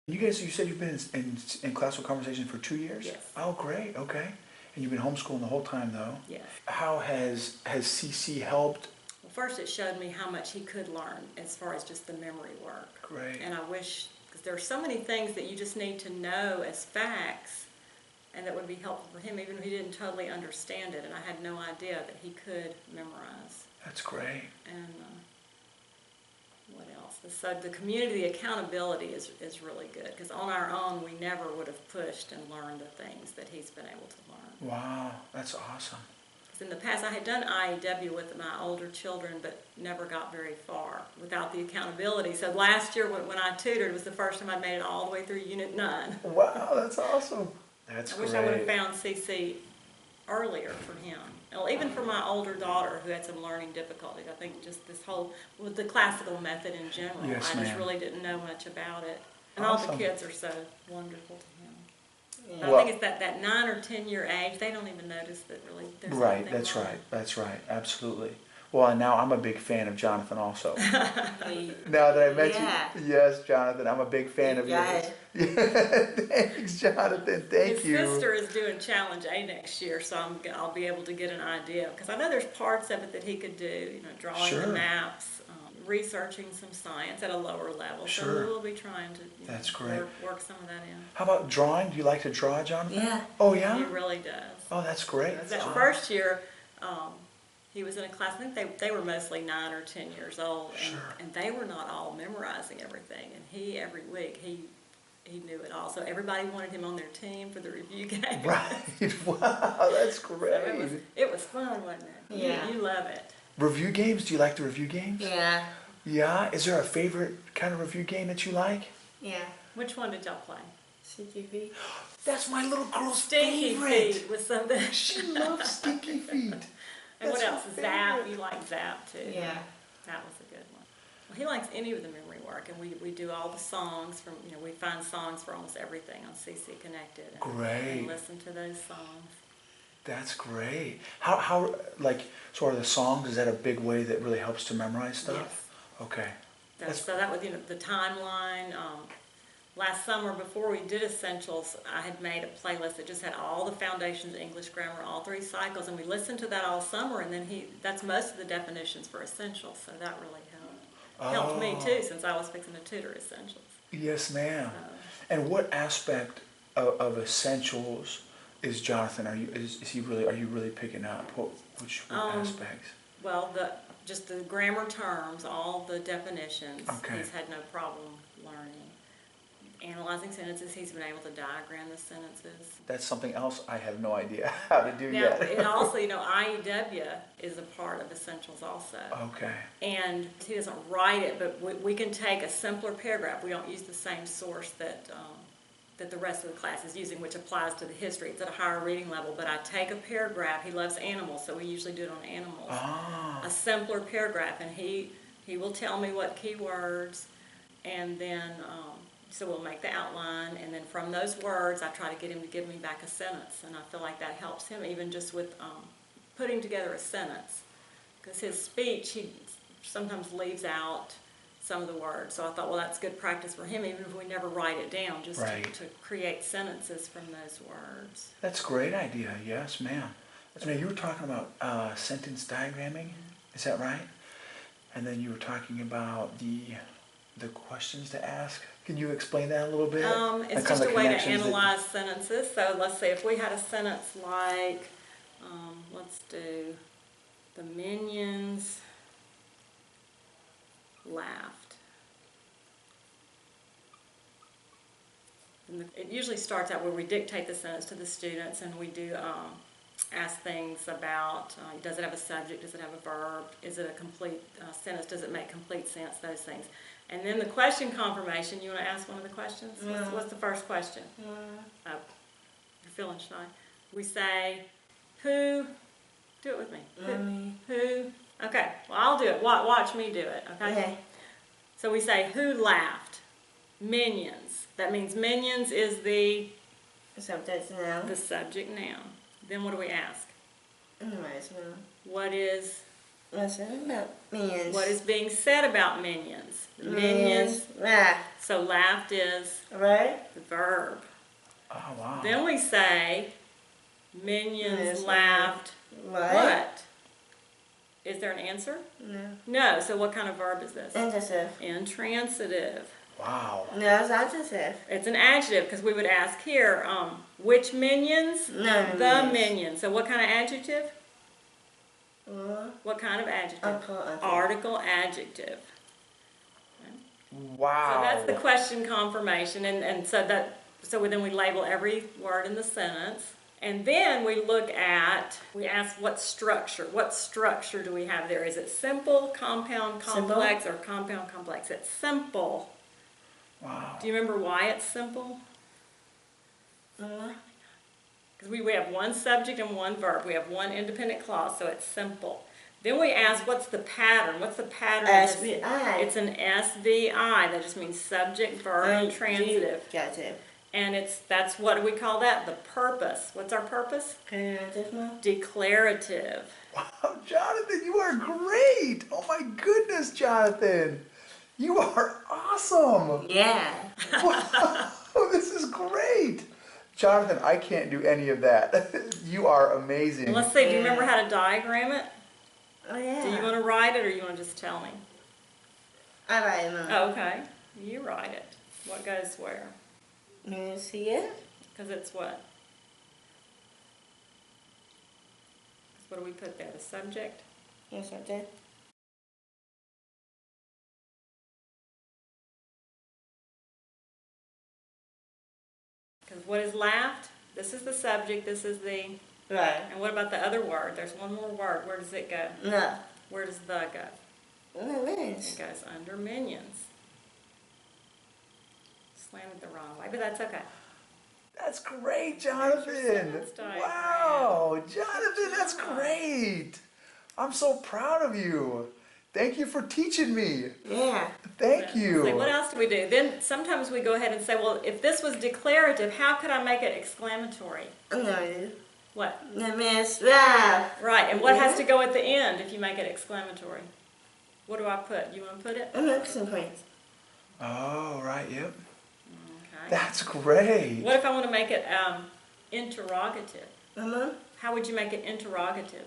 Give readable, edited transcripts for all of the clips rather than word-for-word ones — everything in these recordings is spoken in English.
You guys, you said you've been in classroom conversation for 2 years? Yes. Oh, great, okay. And you've been homeschooling the whole time though? Yes. How has CC helped? Well, first it showed me how much he could learn as far as just the memory work. Great. And I wish, because there are so many things that you just need to know as facts, and that would be helpful for him, even if he didn't totally understand it. And I had no idea that he could memorize. That's great. And what else? So the community, the accountability is really good, because on our own we never would have pushed and learned the things that he's been able to learn. Wow, that's awesome. Because in the past I had done IEW with my older children, but never got very far without the accountability. So last year when I tutored, it was the first time I made it all the way through Unit 9. Wow, that's awesome. That's I great. wish I would have found CC earlier for him. Well, even for my older daughter who had some learning difficulties. I think just this whole, with the classical method in general, Yes, I just ma'am. really didn't know much about it. And all Awesome. the kids are so wonderful to him. Well- I think it's that 9 or 10 year age, they don't even notice that really there's Right, anything that's wrong. right, that's right, absolutely. Well, and now I'm a big fan of Jonathan also. Now that I met Yeah. you, yes, Jonathan, I'm a big fan of Yeah. yours. Thanks, Jonathan, thank His you. sister is doing Challenge A next year, so I'll be able to get an idea. Because I know there's parts of it that he could do, drawing Sure. the maps, researching some science at a lower level. Sure. So we'll be trying to That's great. work some of that in. How about drawing? Do you like to draw, Jonathan? Yeah. Oh, He yeah? really does. Oh, that's great. That first year, he was in a class, I think they were mostly 9 or 10 years old, Sure. and they were not all memorizing everything. And he, every week, he knew it all. So everybody wanted him on their team for the review game. Right, wow, that's So great. it was fun, wasn't it? Yeah. You love it. Review games, do you like the review games? Yeah. Yeah, is there a favorite kind of review game that you like? Yeah. Which one did y'all play? CTV. That's my little girl's Stinky favorite. Feet was something. She loves Stinky Feet. And what That's else? her Zap. favorite. You like Zap too. Yeah. That was a good one. Well, he likes any of the memory work, and we do all the songs from, we find songs for almost everything on CC Connected. And, Great. And listen to those songs. That's great. How like, so are the songs, is that a big way that really helps to memorize stuff? Yes. Okay. So that was, the timeline. Last summer, before we did Essentials, I had made a playlist that just had all the foundations, English, grammar, all 3 cycles, and we listened to that all summer, and then that's most of the definitions for Essentials, so that really helped. Helped me too, since I was fixing to tutor Essentials. Yes, ma'am. And what aspect of Essentials is Jonathan? Are you really picking up? Which aspects? Well, just the grammar terms, all the definitions, Okay. he's had no problem learning. Analyzing sentences, he's been able to diagram the sentences. That's something else I have no idea how to do Now, yet. and also, IEW is a part of Essentials also. Okay. And he doesn't write it, but we can take a simpler paragraph. We don't use the same source that the rest of the class is using, which applies to the history. It's at a higher reading level, but I take a paragraph. He loves animals, so we usually do it on animals. A simpler paragraph, and he will tell me what keywords, and then so we'll make the outline, and then from those words I try to get him to give me back a sentence, and I feel like that helps him even just with putting together a sentence, because his speech, he sometimes leaves out some of the words. So I thought, well, that's good practice for him, even if we never write it down, just Right. to create sentences from those words. That's a great idea. Yes, ma'am. Now, you were talking about sentence diagramming. Is that right? And then you were talking about the questions to ask. Can you explain that a little bit? It's Like just kind a of way to connections that- analyze sentences. So let's say if we had a sentence like, let's do, the minions laughed. And it usually starts out where we dictate the sentence to the students, and we do ask things about, does it have a subject, does it have a verb, is it a complete sentence, does it make complete sense, those things. And then the question confirmation, you want to ask one of the questions? What's the first question? Oh, you're feeling shy. We say, who, do it with me. Who, okay, well I'll do it, watch me do it, okay? So we say, who laughed? Minions. That means minions is the Subject noun. subject noun. Then what do we ask? Nice noun. What is What's it about minions? What is being said about minions? The minions. Laugh. So laughed is Right? the verb. Oh, wow. Then we say minions Minions laughed. What? Is there an answer? No. No. So what kind of verb is this? Adjective. Intransitive. Wow. No, it's adjective. It's an adjective because we would ask here, which minions? No. The minions. So what kind of adjective? Or What kind of adjective? article. Article adjective. Wow. So that's the question confirmation, and so then we label every word in the sentence, and then we ask what structure do we have there? Is it simple, compound, complex, or compound, complex? It's simple. Wow. Do you remember why it's simple? Because we have one subject and one verb. We have one independent clause, so it's simple. Then we ask, what's the pattern? What's the pattern? SVI. It's an SVI. That just means subject, verb, and transitive. Gotcha. And that's what do we call that? The purpose. What's our purpose? Declarative. Wow, Jonathan, you are great. Oh my goodness, Jonathan. You are awesome. Yeah. Wow, this is great. Jonathan, I can't do any of that. You are amazing. Let's see, do you remember how to diagram it? Oh, yeah. Do you want to write it or you want to just tell me? I write them. Oh, okay. You write it. What goes where? You see it? Because it's what? What do we put there? The subject? Yes, I did. Because what is laughed? This is the subject, this is the... Right. And what about the other word? There's one more word. Where does it go? No. Where does the go? No, it is. It goes under minions. Slanted the wrong way, but that's okay. That's great, Jonathan. sentence diagram. Wow, Jonathan, that's great. I'm so proud of you. Thank you for teaching me. Yeah. Thank you. Like, what else do we do? Then sometimes we go ahead and say, well, if this was declarative, how could I make it exclamatory? No. What? The miss laugh. Right, and what has to go at the end if you make it exclamatory? What do I put? You want to put it? I'm not some points. Oh, right, yep. Okay. That's great. What if I want to make it interrogative? Mama? How would you make it interrogative?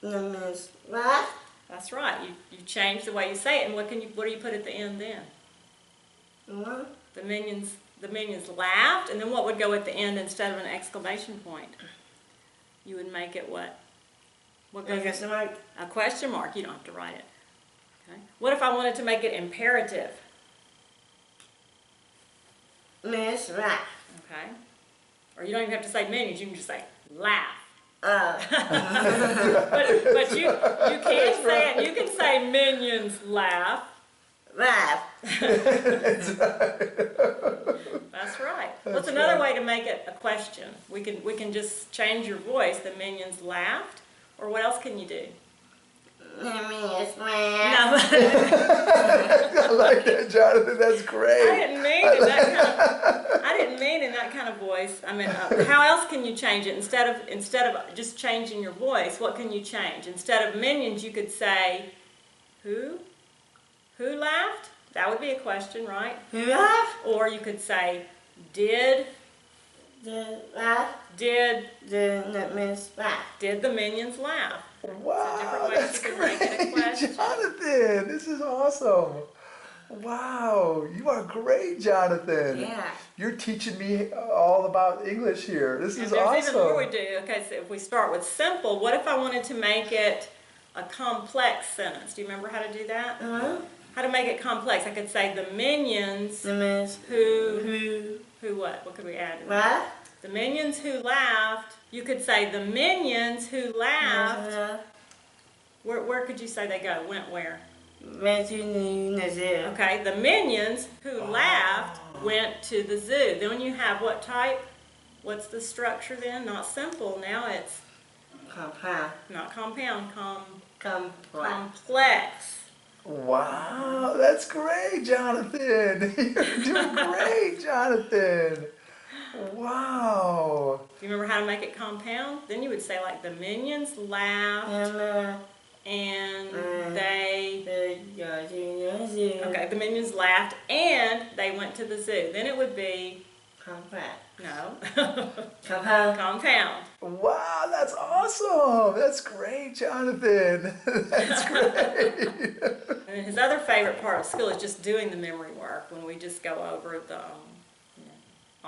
The miss laugh. That's right. You change the way you say it, and what do you put at the end then? Mama? The minions laughed, and then what would go at the end instead of an exclamation point? You would make it what? What goes? Question mark. A question mark. You don't have to write it. Okay. What if I wanted to make it imperative? Miss laugh. Okay. Or you don't even have to say minions. You can just say laugh. Oh. But you can say it. You can say minions laugh. Laugh. That's right. What's another way to make it a question? We can just change your voice. The minions laughed. Or what else can you do? The miss laugh. No. I like that, Jonathan. That's great. I didn't mean in that kind of voice. I mean, how else can you change it instead of just changing your voice? What can you change? Instead of minions, you could say, who? Who laughed? That would be a question, right? Who laugh? Or you could say, did The laugh. the miss laugh. did the minions laugh? Wow, different ways that's you can make it a great, question. Jonathan. This is awesome. Wow, you are great, Jonathan. Yeah. You're teaching me all about English here. This And is there's awesome. even more we do. Okay, so if we start with simple, what if I wanted to make it a complex sentence? Do you remember how to do that? How to make it complex? I could say the minions The miss who what? What could we add? laugh. The minions who laughed. You could say the minions who laughed. Where could you say they go? Went where? Went to the zoo. Okay, the minions who laughed went to the zoo. Then you have what type? What's the structure then? Not simple. Now it's Compound. not compound. Complex. Wow, that's great, Jonathan. You're doing great, Jonathan. Wow. Do you remember how to make it compound? Then you would say like the minions laughed. And Mm. they, Go to the zoo. okay, the minions laughed and they went to the zoo. Then it would be, Compound. no, Compound. compound. Wow, that's awesome. That's great, Jonathan. That's great. And then his other favorite part of school is just doing the memory work. When we just go over the, you know,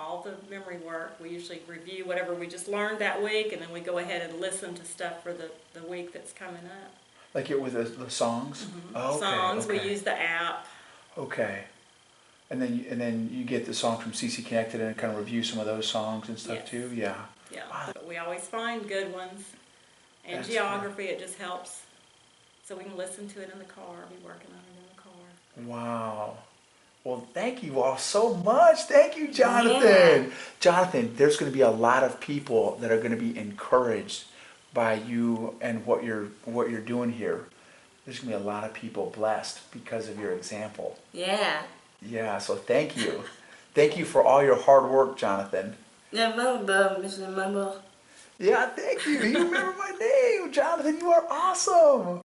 all the memory work, we usually review whatever we just learned that week, and then we go ahead and listen to stuff for the week that's coming up. Like it with the songs? Oh, okay, Songs, okay. we use the app. Okay. And then you get the song from CC Connected and kind of review some of those songs and stuff Yes. too? Yeah. Yeah, Wow. but we always find good ones. And That's geography, it just helps. So we can listen to it in the car, be working on it in the car. Wow. Well, thank you all so much. Thank you, Jonathan. Yeah. Jonathan, there's going to be a lot of people that are going to be encouraged by you and what you're doing here. There's going to be a lot of people blessed because of your example. Yeah. Yeah, so thank you. Thank you for all your hard work, Jonathan. Remember, Mr. Mumble. Yeah, thank you. You remember my name, Jonathan. You are awesome.